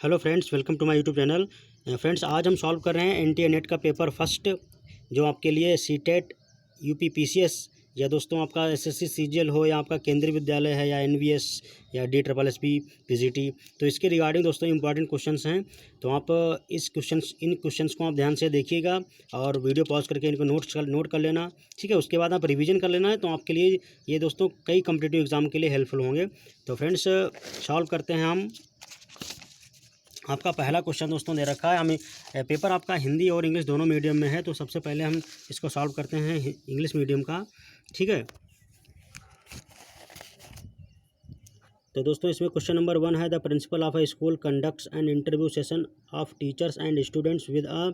Hello friends, welcome to my YouTube channel. Friends, आज हम solve कर रहे हैं एनटीए नेट का पेपर फर्स्ट, जो आपके लिए सीटेट यूपी पीसीएस या दोस्तों आपका एसएससी सीजीएल हो या आपका केंद्रीय विद्यालय है या एनवीएस या डी ट्रिपल एसपी पीजीटी, तो इसके रिगार्डिंग दोस्तों इंपॉर्टेंट क्वेश्चंस हैं। तो आप इन क्वेश्चंस को आप ध्यान से देखिएगा और वीडियो पॉज करके इनको नोट कर लेना। ठीक है, उसके बाद आप रिवीजन कर लेना है, तो आपके लिए ये दोस्तों कई कॉम्पिटिटिव एग्जाम के लिए हेल्पफुल होंगे। तो फ्रेंड्स, सॉल्व करते हैं हम। आपका पहला क्वेश्चन दोस्तों दे रखा है हमें। पेपर आपका हिंदी और इंग्लिश दोनों मीडियम में है, तो सबसे पहले हम इसको सॉल्व करते हैं इंग्लिश मीडियम का। ठीक है, तो दोस्तों इसमें क्वेश्चन नंबर 1 है, the principal of a school conducts an interview session of teachers and students with a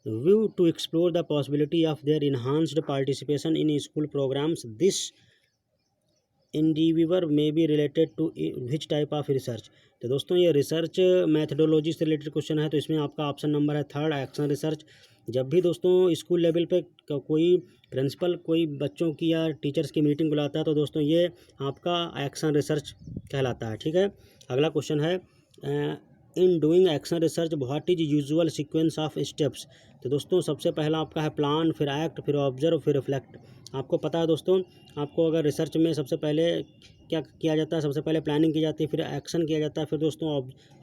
view to explore the possibility of their enhanced participation in school programs. This endeavour may be related to which type of research. तो दोस्तों ये research methodology से related question है, तो इसमें आपका option number है 3, action research. जब भी दोस्तों स्कूल लेवल पे कोई प्रिंसिपल कोई बच्चों की या टीचर्स की मीटिंग बुलाता है, तो दोस्तों ये आपका एक्शन रिसर्च कहलाता है। ठीक है, अगला क्वेश्चन है, in doing action research what is usual sequence of steps. तो दोस्तों सबसे पहला आपका है प्लान, फिर एक्ट, फिर ऑब्जर्व, फिर रिफ्लेक्ट। आपको पता है दोस्तों, आपको अगर रिसर्च में सबसे पहले क्या किया जाता है, सबसे पहले प्लानिंग की जाती है, फिर एक्शन किया जाता है, फिर दोस्तों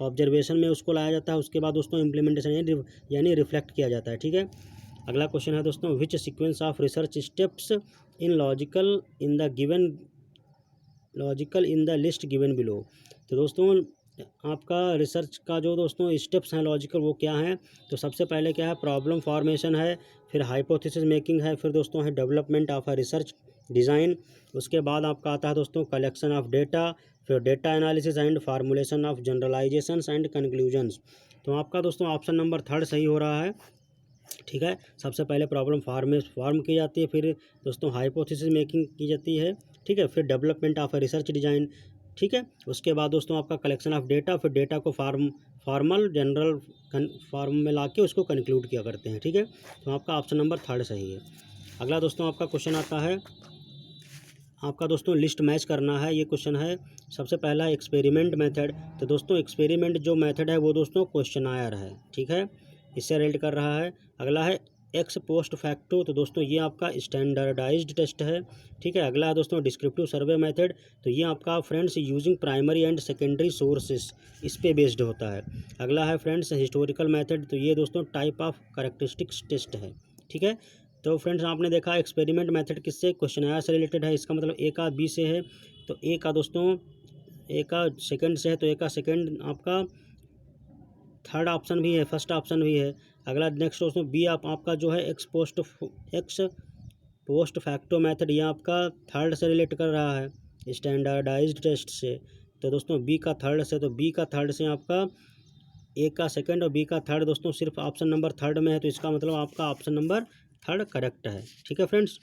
ऑब्जर्वेशन में उसको लाया जाता है, उसके बाद दोस्तों इम्प्लीमेंटेशन यानी रिफ्लेक्ट किया जाता है। ठीक है, अगला क्वेश्चन है दोस्तों, विच sequence of research steps in logical in the list given below. तो दोस्तों आपका रिसर्च का जो दोस्तों स्टेप्स हैं लॉजिकल, वो क्या हैं? तो सबसे पहले क्या है, प्रॉब्लम फॉर्मेशन है, फिर हाइपोथेसिस मेकिंग है, फिर दोस्तों है development of a research design. उसके बाद आपका आता है दोस्तों कलेक्शन ऑफ डेटा, फिर data analysis and formulation of generalisations and conclusions. तो आपका दोस्तों ऑप्शन नंबर 3 सही हो रहा है। ठीक है, सबसे पहले प्रॉब्लम फॉर्म की जाती है, फिर दोस्तों हाइपोथेसिस मेकिंग की जाती है। ठीक है, फिर development of a research design. ठीक है, उसके बाद दोस्तों आपका कलेक्शन ऑफ डेटा, फिर डेटा को फॉर्मल जनरल फॉर्म में ला के उसको कंक्लूड किया करते हैं। ठीक है, तो आपका ऑप्शन नंबर 3 सही है। अगला दोस्तों आपका क्वेश्चन आता है, आपका दोस्तों लिस्ट मैच करना है, ये क्वेश्चन है। सबसे पहला एक्सपेरिमेंट मेथड। तो दोस्तों एक्सपेरिमेंट जो मेथड है वो दोस्तों क्वेश्चनायर है। ठीक है, इससे रिलेट कर रहा है। अगला है एक्स पोस्ट फैक्टो। तो दोस्तों ये आपका स्टैंडर्डाइज्ड टेस्ट है। ठीक है, अगला है दोस्तों डिस्क्रिप्टिव सर्वे मेथड। तो ये आपका friends using primary and secondary sources, इस पे बेस्ड होता है। अगला है फ्रेंड्स हिस्टोरिकल मेथड। तो ये दोस्तों टाइप ऑफ कैरेक्टरिस्टिक्स टेस्ट है। ठीक है, तो फ्रेंड्स आपने देखा एक्सपेरिमेंट मेथड किससे, क्वेश्चनायर से रिलेटेड है, इसका मतलब ए का बी से है। तो ए का दोस्तों ए का सेकंड से है, तो ए का सेकंड आपका थर्ड ऑप्शन भी है, फर्स्ट ऑप्शन भी है। अगला नेक्स्ट दोस्तों बी आपका जो है एक्स पोस्ट फैक्टो मेथड, ये आपका थर्ड से रिलेट कर रहा है स्टैंडर्डाइज्ड टेस्ट से। तो दोस्तों बी का थर्ड से, तो बी का थर्ड से आपका ए का सेकंड और बी का थर्ड दोस्तों सिर्फ ऑप्शन नंबर 3 में है, तो इसका मतलब आपका ऑप्शन नंबर 3 करेक्ट है। ठीक है फ्रेंड्स,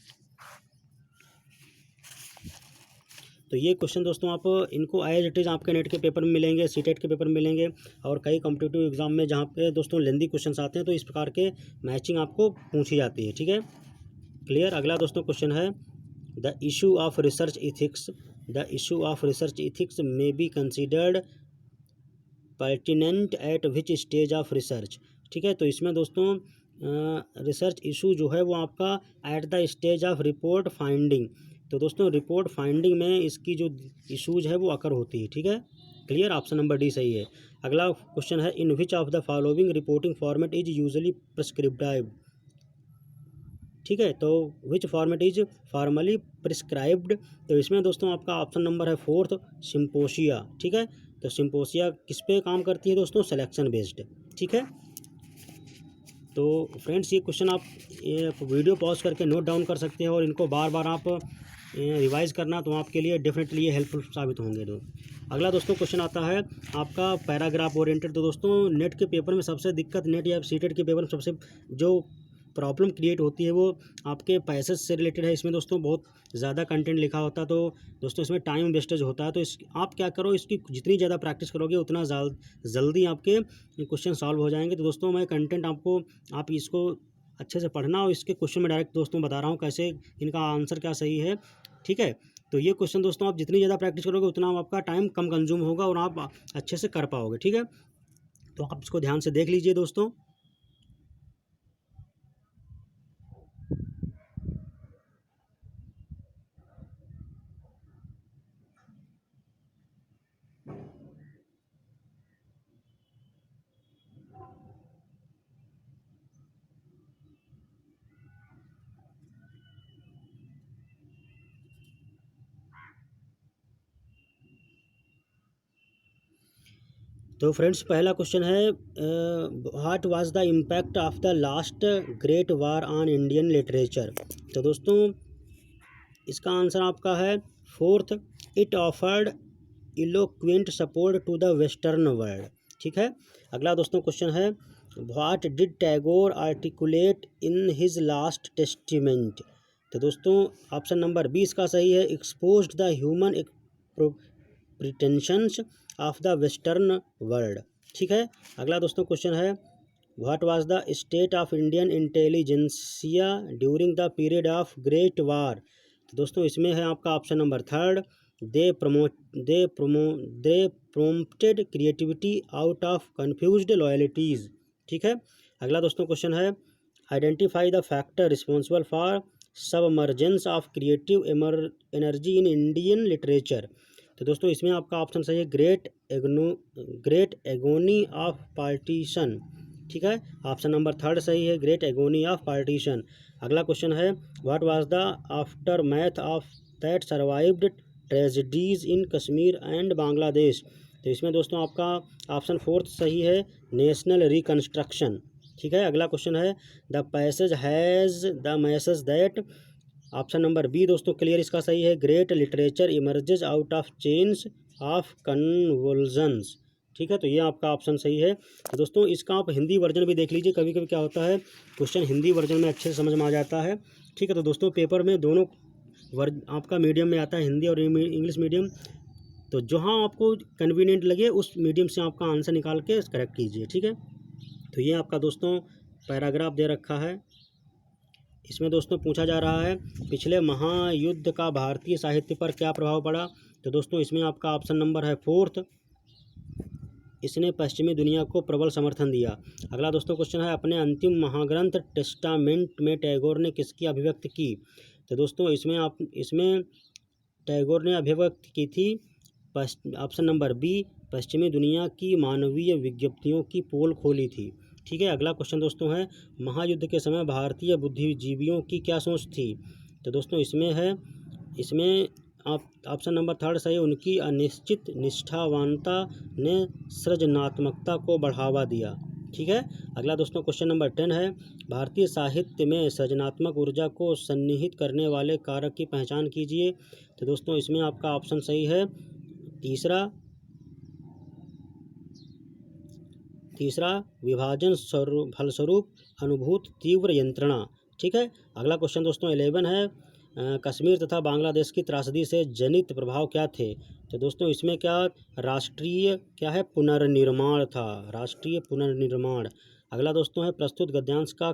तो ये क्वेश्चन दोस्तों आप इनको एज इट इज़ आपके नेट के पेपर में मिलेंगे, सीटेट के पेपर में मिलेंगे, और कई कॉम्पिटिटिव एग्जाम में जहाँ पे दोस्तों लेंदी क्वेश्चंस आते हैं, तो इस प्रकार के मैचिंग आपको पूछी जाती है। ठीक है, क्लियर। अगला दोस्तों क्वेश्चन है, the issue of research ethics. The issue of research ethics may be considered pertinent eight which stage of research. ठीक है, तो इसमें दोस्तों रिसर्च इशू जो है वो आपका at the stage of report finding. तो दोस्तों रिपोर्ट फाइंडिंग में इसकी जो इशूज है वो अकर होती है। ठीक है, क्लियर, ऑप्शन नंबर डी सही है। अगला क्वेश्चन है, in which of the following reporting format is usually prescriptive. ठीक है, तो which format is formally prescribed. तो इसमें दोस्तों आपका ऑप्शन नंबर है 4, सिम्पोसिया। ठीक है, तो सिम्पोसिया किस पे काम करती है दोस्तों, सिलेक्शन बेस्ड। ठीक है, तो फ्रेंड्स ये क्वेश्चन आप वीडियो पॉज करके नोट डाउन कर सकते हैं, और इनको बार बार आप रिवाइज करना, तो आपके लिए डेफिनेटली ये हेल्पफुल साबित होंगे। तो अगला दोस्तों क्वेश्चन आता है आपका पैराग्राफ ओरिएंटेड। तो दोस्तों नेट के पेपर में सबसे दिक्कत, नेट या सीटेट के पेपर में सबसे जो प्रॉब्लम क्रिएट होती है वो आपके पैसेज से रिलेटेड है। इसमें दोस्तों बहुत ज़्यादा कंटेंट लिखा होता है, तो दोस्तों इसमें टाइम वेस्टेज होता है। तो आप क्या करो, इसकी जितनी ज़्यादा प्रैक्टिस करोगे उतना जल्दी आपके क्वेश्चन सॉल्व हो जाएंगे। तो दोस्तों मैं कंटेंट आपको, आप इसको अच्छे से पढ़ना, और इसके क्वेश्चन में डायरेक्ट दोस्तों बता रहा हूँ कैसे इनका आंसर क्या सही है। ठीक है, तो ये क्वेश्चन दोस्तों आप जितनी ज़्यादा प्रैक्टिस करोगे उतना आपका टाइम कम कंज्यूम होगा और आप अच्छे से कर पाओगे। ठीक है, तो आप इसको ध्यान से देख लीजिए दोस्तों। तो फ्रेंड्स पहला क्वेश्चन है, what was the impact of the last great war on Indian literature. तो दोस्तों इसका आंसर आपका है fourth, it offered eloquent support to the western world. ठीक है। अगला दोस्तों क्वेश्चन है, what did Tagore articulate in his last testament. तो दोस्तों ऑप्शन नंबर 20 का सही है, exposed the human pretensions of the western world. ठीक है। अगला दोस्तों क्वेश्चन है, what was the state of Indian intelligentsia during the period of great war. तो दोस्तों इसमें है आपका option number third, they prompted creativity out of confused loyalties. ठीक है। अगला दोस्तों क्वेश्चन है, identify the factor responsible for submergence of creative energy in Indian literature. तो दोस्तों इसमें आपका ऑप्शन सही है, ग्रेट एगोनी ऑफ पार्टीशन। ठीक है। ऑप्शन नंबर थर्ड सही है, ग्रेट एगोनी ऑफ पार्टीशन। अगला क्वेश्चन है, what was the after math of that survived tragedies in Kashmir and Bangladesh. तो इसमें दोस्तों आपका ऑप्शन फोर्थ सही है, नेशनल रिकन्स्ट्रक्शन। ठीक है। अगला क्वेश्चन है, the passage has the message that. Option number B दोस्तों क्लियर इसका सही है, great literature emerges out of chains of convulsions. ठीक है। तो ये आपका ऑप्शन सही है। तो दोस्तों इसका आप हिंदी वर्जन भी देख लीजिए, कभी कभी क्या होता है क्वेश्चन हिंदी वर्जन में अच्छे से समझ में आ जाता है। ठीक है। तो दोस्तों पेपर में दोनों वर्ग आपका मीडियम में आता है, हिंदी और इंग्लिश मीडियम। तो जहाँ आपको कन्वीनियंट लगे उस मीडियम से आपका आंसर निकाल के करेक्ट कीजिए। ठीक है। तो ये आपका दोस्तों पैराग्राफ दे रखा है। इसमें दोस्तों पूछा जा रहा है, पिछले महायुद्ध का भारतीय साहित्य पर क्या प्रभाव पड़ा। तो दोस्तों इसमें आपका ऑप्शन नंबर है फोर्थ, इसने पश्चिमी दुनिया को प्रबल समर्थन दिया। अगला दोस्तों क्वेश्चन है, अपने अंतिम महाग्रंथ टेस्टामेंट में टैगोर ने किसकी अभिव्यक्ति की। तो दोस्तों इसमें टैगोर ने अभिव्यक्ति की थी ऑप्शन नंबर बी, पश्चिमी दुनिया की मानवीय विज्ञप्तियों की पोल खोली थी। ठीक है। अगला क्वेश्चन दोस्तों है, महायुद्ध के समय भारतीय बुद्धिजीवियों की क्या सोच थी। तो दोस्तों इसमें आप ऑप्शन नंबर थर्ड सही, उनकी अनिश्चित निष्ठावानता ने सृजनात्मकता को बढ़ावा दिया। ठीक है। अगला दोस्तों क्वेश्चन नंबर 10 है, भारतीय साहित्य में सृजनात्मक ऊर्जा को सन्निहित करने वाले कारक की पहचान कीजिए। तो दोस्तों इसमें आपका ऑप्शन सही है तीसरा विभाजन फलस्वरूप अनुभूत तीव्र यंत्रणा। ठीक है। अगला क्वेश्चन दोस्तों 11 है, कश्मीर तथा बांग्लादेश की त्रासदी से जनित प्रभाव क्या थे। तो दोस्तों इसमें राष्ट्रीय पुनर्निर्माण था, राष्ट्रीय पुनर्निर्माण। अगला दोस्तों है, प्रस्तुत गद्यांश का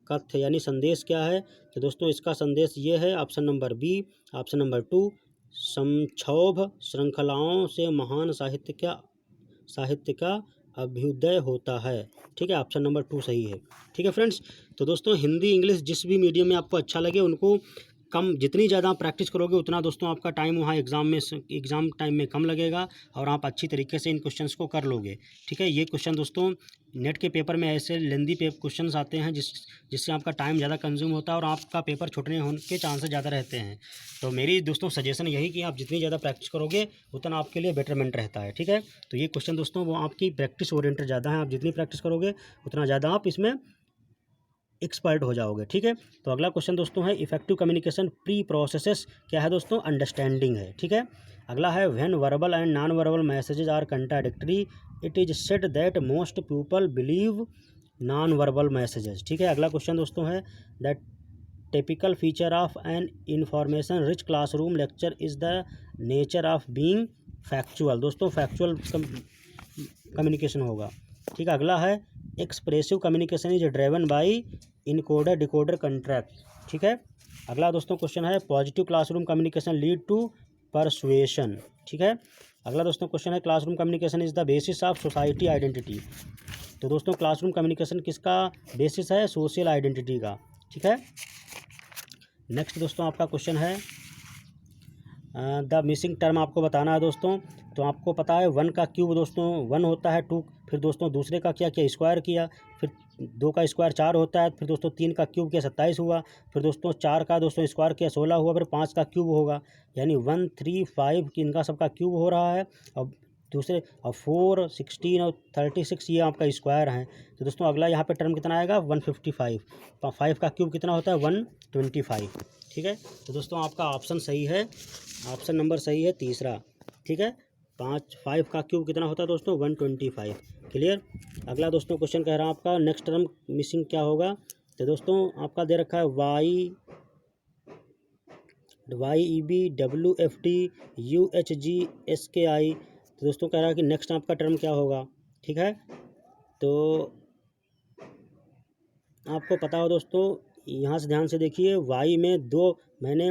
कथ्य यानी संदेश क्या है। तो दोस्तों इसका संदेश ये है, option number B, option number 2, संक्षोभ श्रृंखलाओं से महान साहित्य का अभ्युदय होता है। ठीक है। ऑप्शन नंबर 2 सही है। ठीक है फ्रेंड्स। तो दोस्तों हिंदी इंग्लिश जिस भी मीडियम में आपको अच्छा लगे उनको जितनी ज़्यादा प्रैक्टिस करोगे उतना दोस्तों आपका टाइम वहाँ एग्ज़ाम टाइम में कम लगेगा और आप अच्छी तरीके से इन क्वेश्चंस को कर लोगे। ठीक है। ये क्वेश्चन दोस्तों नेट के पेपर में ऐसे लेंदी क्वेश्चंस आते हैं जिससे आपका टाइम ज़्यादा कंज्यूम होता है और आपका पेपर छूटने होने के चांसेस ज़्यादा रहते हैं। तो मेरी दोस्तों सजेशन यही कि आप जितनी ज़्यादा प्रैक्टिस करोगे उतना आपके लिए बेटरमेंट रहता है। ठीक है। तो ये क्वेश्चन दोस्तों वो आपकी प्रैक्टिस ओरिएंटेड ज़्यादा है, आप जितनी प्रैक्टिस करोगे उतना ज़्यादा आप इसमें एक्सपर्ट हो जाओगे। ठीक है। तो अगला क्वेश्चन दोस्तों है, इफेक्टिव कम्युनिकेशन प्री प्रोसेसेस क्या है दोस्तों, अंडरस्टैंडिंग है। ठीक है। अगला है, when verbal and non verbal messages are contradictory it is said that most people believe non verbal messages. ठीक है। अगला क्वेश्चन दोस्तों है, that typical feature of an information rich classroom lecture is the nature of being factual. दोस्तों factual communication होगा। ठीक है। अगला है, expressive communication is driven by encoder decoder contract. ठीक है। अगला दोस्तों क्वेश्चन है, positive classroom communication lead to persuasion. ठीक है। अगला दोस्तों क्वेश्चन है classroom communication is the basis of society identity. तो दोस्तों क्लासरूम कम्युनिकेशन किसका बेसिस है? सोशल आइडेंटिटी का। ठीक है। नेक्स्ट दोस्तों आपका क्वेश्चन है द मिसिंग टर्म आपको बताना है दोस्तों। तो आपको पता है 1 का क्यूब दोस्तों 1 होता है, 2 फिर दोस्तों दूसरे का क्या किया स्क्वायर किया, फिर 2 का स्क्वायर 4 होता है, फिर दोस्तों 3 का क्यूब किया 27 हुआ, फिर दोस्तों 4 का दोस्तों स्क्वायर किया 16 हुआ, फिर 5 का क्यूब होगा, यानी 1 3 5 इनका सबका क्यूब हो रहा है। अब दूसरे अब 4 16 और 36 ये आपका स्क्वायर है। तो दोस्तों अगला यहाँ पे टर्म कितना आएगा 155। 5 का क्यूब कितना होता है 125। ठीक है। तो दोस्तों आपका ऑप्शन सही है, ऑप्शन नंबर सही है तीसरा। ठीक है। 5 का क्यूब कितना होता है दोस्तों 125। क्लियर। अगला दोस्तों क्वेश्चन कह रहा है आपका नेक्स्ट टर्म मिसिंग क्या होगा। तो दोस्तों आपका दे रखा है YEBWFD UHGSKI। तो दोस्तों कह रहा है कि नेक्स्ट आपका टर्म क्या होगा। ठीक है। तो आपको पता हो दोस्तों, यहाँ से ध्यान से देखिए, वाई में 2 मैंने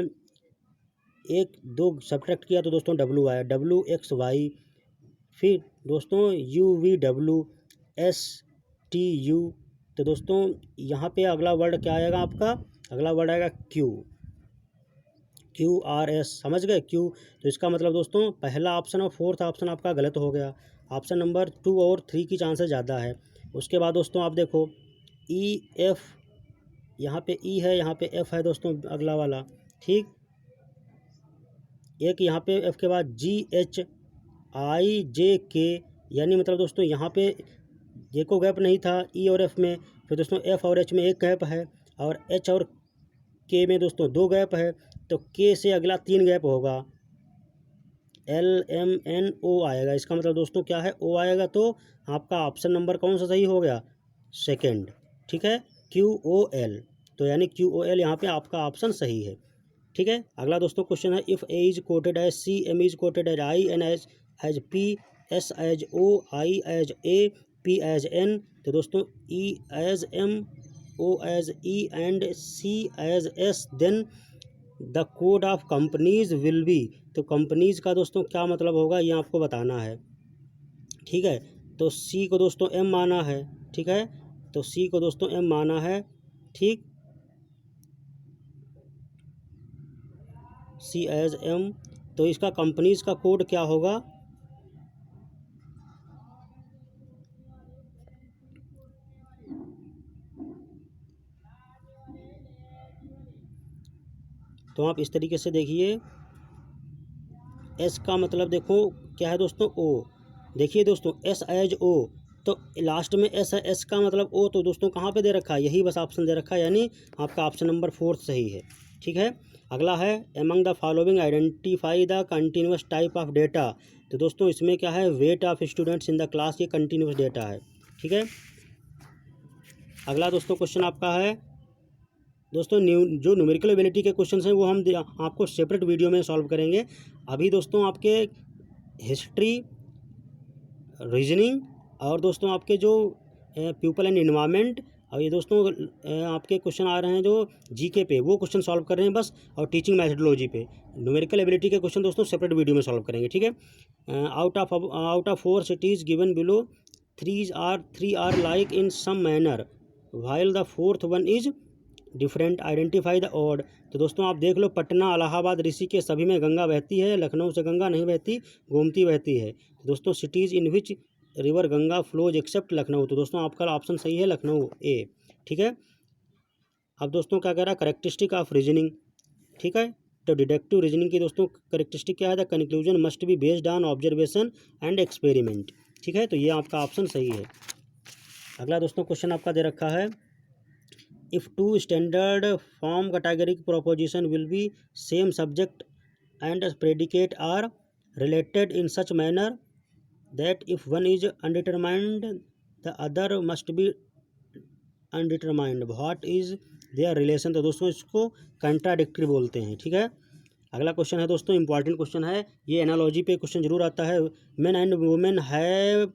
2 सब्ट्रैक्ट किया तो दोस्तों W आया, WXY। फिर दोस्तों UVWSTU। तो दोस्तों यहाँ पे अगला वर्ड क्या आएगा आपका, अगला वर्ड आएगा QRS। समझ गए क्यू। तो इसका मतलब दोस्तों पहला ऑप्शन और फोर्थ ऑप्शन आपका गलत हो गया। ऑप्शन नंबर 2 और 3 की चांसेस ज़्यादा है। उसके बाद दोस्तों आप देखो EF, यहाँ पे E है, यहाँ पे F है दोस्तों अगला वाला। ठीक। एक यहाँ पे F के बाद GHIJK, यानी मतलब दोस्तों यहाँ पे J को गैप नहीं था E और F में, फिर दोस्तों F और H में एक गैप है, और H और K में दोस्तों 2 गैप है, तो K से अगला 3 गैप होगा, LMNO आएगा। इसका मतलब दोस्तों क्या है, O आएगा। तो आपका ऑप्शन नंबर कौन सा सही हो गया, सेकेंड। ठीक है, QOL। तो यानी QOL यहाँ पे आपका ऑप्शन सही है। ठीक है। अगला दोस्तों क्वेश्चन है if A is coded as C, M is coded as I, N as P, S as O, I as A, P as N। तो दोस्तों E as M, O as E and C as S, then the code of companies will be. तो companies का दोस्तों क्या मतलब होगा ये आपको बताना है। ठीक है। तो C को दोस्तों M माना है। ठीक है। तो C को दोस्तों M माना है। ठीक, C एज M। तो इसका कंपनीज का कोड क्या होगा, तो आप इस तरीके से देखिए, S का मतलब देखो क्या है दोस्तों O। देखिए दोस्तों S एज O, तो लास्ट में S है, S का मतलब O, तो दोस्तों कहाँ पे दे रखा है, यही बस ऑप्शन दे रखा है, यानी आपका ऑप्शन नंबर 4 सही है। ठीक है। अगला है among the following identify the continuous type of data. तो दोस्तों इसमें क्या है, weight of students in the class, ये कंटिन्यूस डेटा है। ठीक है। अगला दोस्तों क्वेश्चन आपका है दोस्तों जो न्यूमेरिकल एबिलिटी के क्वेश्चन हैं वो हम आपको सेपरेट वीडियो में सॉल्व करेंगे। अभी दोस्तों आपके हिस्ट्री, रीजनिंग और दोस्तों आपके जो पीपल एंड इन्वायरमेंट, और ये दोस्तों आपके क्वेश्चन आ रहे हैं जो जीके पे, वो क्वेश्चन सॉल्व कर रहे हैं बस, और टीचिंग मैथडोलॉजी पे। न्यूमेरिकल एबिलिटी के क्वेश्चन दोस्तों सेपरेट वीडियो में सॉल्व करेंगे। ठीक है। Out of 4 cities given below, 3 are like in some manner while the 4th one is different, identify the odd. तो दोस्तों आप देख लो, पटना, इलाहाबाद, ऋषिकेश सभी में गंगा बहती है, लखनऊ से गंगा नहीं बहती, गोमती बहती है। तो दोस्तों cities in which river Ganga flows except Lucknow. तो दोस्तों आपका ऑप्शन सही है लखनऊ A। ठीक है। अब दोस्तों क्या कह रहा है, करेक्टरिस्टिक ऑफ रीजनिंग। ठीक है। तो डिडक्टिव रीजनिंग की दोस्तों करेक्टरिस्टिक क्या है, the conclusion must be based on observation and experiment. ठीक है। तो ये आपका ऑप्शन सही है। अगला दोस्तों क्वेश्चन आपका दे रखा है if two standard form categoric proposition will be same subject and predicate are related in such manner that if one is undetermined the other must be undetermined, what is their relation। तो दोस्तों इसको contradictory बोलते हैं। ठीक है। अगला question है दोस्तों इंपॉर्टेंट क्वेश्चन है, ये एनालॉजी पे क्वेश्चन जरूर आता है। men and women have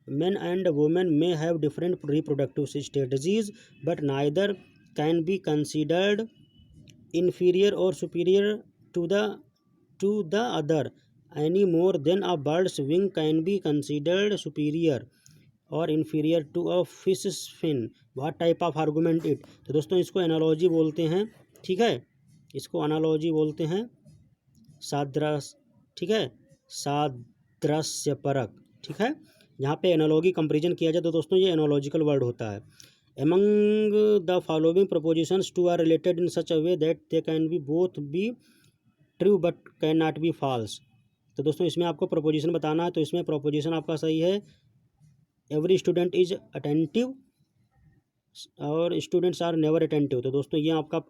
men and women may have different reproductive strategies but neither can be considered inferior or superior to the other। Any more than a bird's wing can be considered superior और inferior to a fish fin, what type of argument it. तो दोस्तों इसको analogy बोलते हैं, ठीक है, इसको analogy बोलते हैं, सादृश, ठीक है, सादृश्य परक, ठीक है। यहाँ पे एनालॉगी कंपेरिजन किया जाए तो दोस्तों ये एनालॉजिकल वर्ड होता है। Among the following propositions two are related in such a way that they can be both be true but can not be false. तो दोस्तों इसमें आपको प्रपोजिशन बताना है, तो इसमें प्रपोजिशन आपका सही है, एवरी स्टूडेंट इज अटेंटिव और स्टूडेंट्स आर नेवर अटेंटिव। तो दोस्तों ये आपका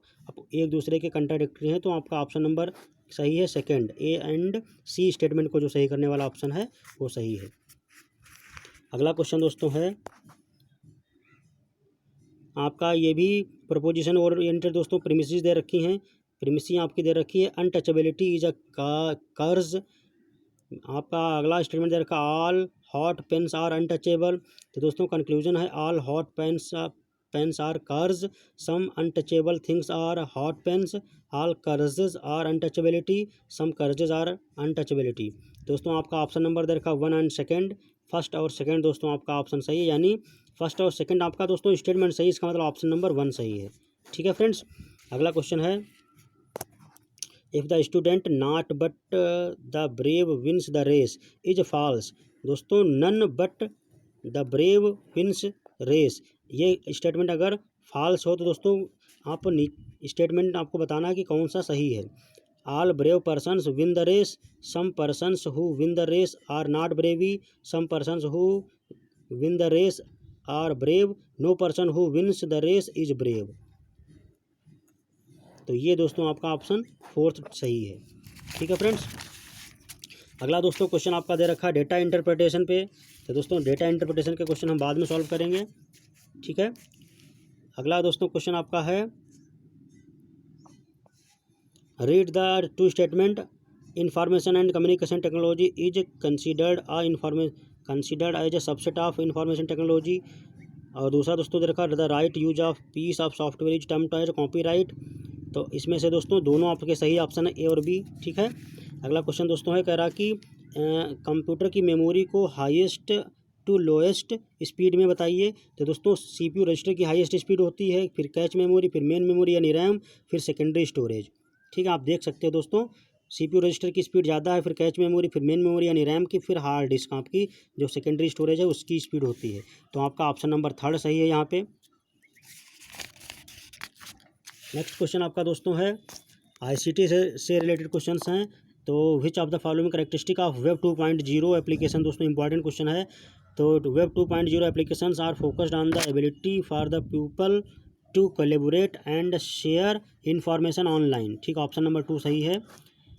एक दूसरे के कंट्राडिक्टरी हैं, तो आपका ऑप्शन नंबर सही है second, A and C statement को जो सही करने वाला ऑप्शन है वो सही है। अगला क्वेश्चन दोस्तों है आपका, ये भी प्रपोजिशन ओरिएंटेड दोस्तों, प्रीमिसेस दे रखी हैं, प्रीमिसेस आपकी दे रखी है, अनटचेबिलिटी इज अ कर्ज। आपका अगला स्टेटमेंट दे रखा, all hot pens are untouchable. तो दोस्तों कंक्लूजन है, all hot pens are curse, some untouchable things are hot pens, all curses are untouchability, some curses are untouchability. दोस्तों आपका ऑप्शन नंबर दे रखा 1 एंड सेकंड, फर्स्ट और सेकंड दोस्तों आपका ऑप्शन सही है, यानी फर्स्ट और सेकंड आपका दोस्तों स्टेटमेंट सही, इसका मतलब ऑप्शन नंबर 1 सही है, ठीक है फ्रेंड्स। अगला क्वेश्चन है, if the student not but the brave wins the race is false. दोस्तों none but the brave wins race, ये स्टेटमेंट अगर फॉल्स हो तो दोस्तों आप स्टेटमेंट आपको बताना है कि कौन सा सही है। All brave persons win the race, some persons who win the race are not brave, some persons who win the race are brave, no person who wins the race is brave. तो ये दोस्तों आपका option 4 सही है, ठीक है friends. अगला दोस्तों क्वेश्चन आपका दे रखा है डेटा इंटरप्रिटेशन पे। तो दोस्तों डेटा इंटरप्रिटेशन के क्वेश्चन हम बाद में सॉल्व करेंगे, ठीक है। अगला दोस्तों क्वेश्चन आपका है, read the two statement, information and communication technology is considered as a subset of information technology. और दूसरा दोस्तों दे रखा, the right use of piece of software is termed as copyright. तो इसमें से दोस्तों दोनों आपके सही ऑप्शन है, ए और बी, ठीक है। अगला क्वेश्चन दोस्तों है, कह रहा कि कंप्यूटर की मेमोरी को हाईएस्ट टू लोएस्ट स्पीड में बताइए। तो दोस्तों सीपीयू रजिस्टर की हाईएस्ट स्पीड होती है, फिर कैच मेमोरी, फिर मेन मेमोरी यानी रैम, फिर सेकेंडरी स्टोरेज, ठीक है। आप देख सकते हो दोस्तों सीपीयू रजिस्टर की स्पीड ज़्यादा है, फिर कैच मेमोरी, फिर मेन मेमोरी यानी रैम की, फिर हार्ड डिस्क आपकी जो सेकेंडरी स्टोरेज है उसकी स्पीड होती है। तो आपका ऑप्शन नंबर 3 सही है यहाँ पे। नेक्स्ट क्वेश्चन आपका दोस्तों है, आईसीटी से रिलेटेड क्वेश्चंस हैं। तो which of the following characteristic of web 2.0 application, दोस्तों इंपॉर्टेंट क्वेश्चन है। तो web 2.0 applications are focused on the ability for the people to collaborate and share information online, ठीक, ऑप्शन नंबर 2 सही है।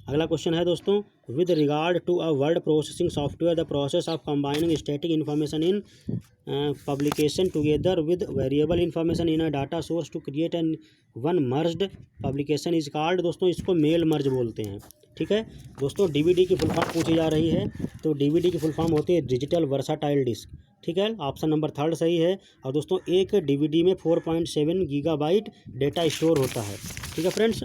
अगला क्वेश्चन है दोस्तों, with regard to a word processing software the process of combining static information in publication together with variable information in a data source to create an one merged publication is called, दोस्तों इसको mail merge बोलते हैं, ठीक है। दोस्तों DVD की full form पूछी जा रही है, तो डीवीडी की फुल फॉर्म होती है डिजिटल वर्साटाइल डिस्क, ठीक है, ऑप्शन नंबर 3 सही है। और दोस्तों एक डीवीडी में 4.7 गीगाबाइट डेटा स्टोर होता है, ठीक है फ्रेंड्स।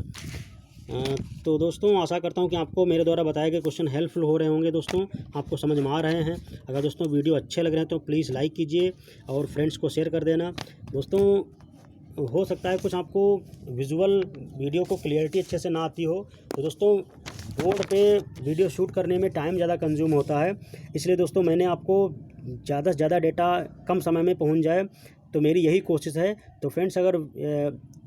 तो दोस्तों आशा करता हूं कि आपको मेरे द्वारा बताए गए क्वेश्चन हेल्पफुल हो रहे होंगे, दोस्तों आपको समझ में आ रहे हैं। अगर दोस्तों वीडियो अच्छे लग रहे हैं तो प्लीज़ लाइक कीजिए और फ्रेंड्स को शेयर कर देना। दोस्तों हो सकता है कुछ आपको विजुअल वीडियो को क्लियरिटी अच्छे से ना आती हो, तो दोस्तों बोर्ड पे वीडियो शूट करने में टाइम ज़्यादा कंज्यूम होता है, इसलिए दोस्तों मैंने आपको ज़्यादा से ज़्यादा डेटा कम समय में पहुँच जाए, तो मेरी यही कोशिश है। तो फ्रेंड्स अगर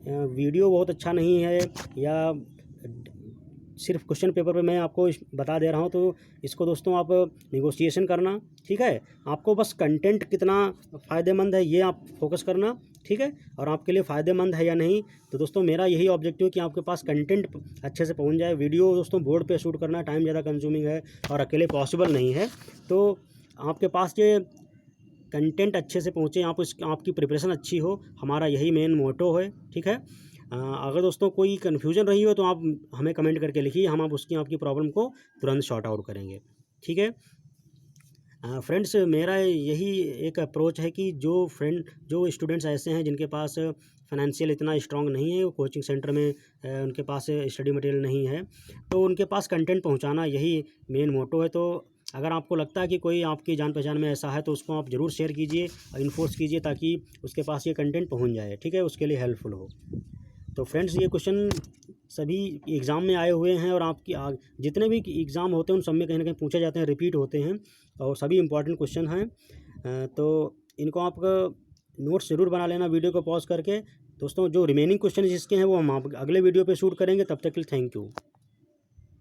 वीडियो बहुत अच्छा नहीं है या सिर्फ क्वेश्चन पेपर पे मैं आपको बता दे रहा हूँ, तो इसको दोस्तों आप निगोशिएशन करना, ठीक है। आपको बस कंटेंट कितना फ़ायदेमंद है ये आप फोकस करना, ठीक है, और आपके लिए फ़ायदेमंद है या नहीं। तो दोस्तों मेरा यही ऑब्जेक्टिव है कि आपके पास कंटेंट अच्छे से पहुँच जाए। वीडियो दोस्तों बोर्ड पे शूट करना टाइम ज़्यादा कंज्यूमिंग है और अकेले पॉसिबल नहीं है, तो आपके पास ये कंटेंट अच्छे से पहुँचे, आपकी प्रिपरेशन अच्छी हो, हमारा यही मेन मोटो है, ठीक है। अगर दोस्तों कोई कन्फ्यूजन रही हो तो आप हमें कमेंट करके लिखिए, हम आप आपकी प्रॉब्लम को तुरंत सॉर्ट आउट करेंगे, ठीक है। फ्रेंड्स, मेरा यही एक अप्रोच है कि जो स्टूडेंट्स ऐसे हैं जिनके पास फाइनेंशियल इतना स्ट्रांग नहीं है, वो कोचिंग सेंटर में उनके पास स्टडी मटेरियल नहीं है, तो उनके पास कंटेंट पहुंचाना यही मेन मोटो है। तो अगर आपको लगता है कि कोई आपकी जान पहचान में ऐसा है तो उसको आप ज़रूर शेयर कीजिए और इन्फोर्स कीजिए ताकि उसके पास ये कंटेंट पहुंच जाए, ठीक है, उसके लिए हेल्पफुल हो। तो फ्रेंड्स, ये क्वेश्चन सभी एग्ज़ाम में आए हुए हैं और आपकी जितने भी एग्ज़ाम होते हैं उन सब में कहीं ना कहीं पूछे जाते हैं, रिपीट होते हैं और सभी इंपॉर्टेंट क्वेश्चन हैं। तो इनको आप नोट्स ज़रूर बना लेना वीडियो को पॉज करके। दोस्तों, जो रिमेनिंग क्वेश्चन जिसके हैं वो हम आप अगले वीडियो पे शूट करेंगे। तब तक के लिए थैंक यू।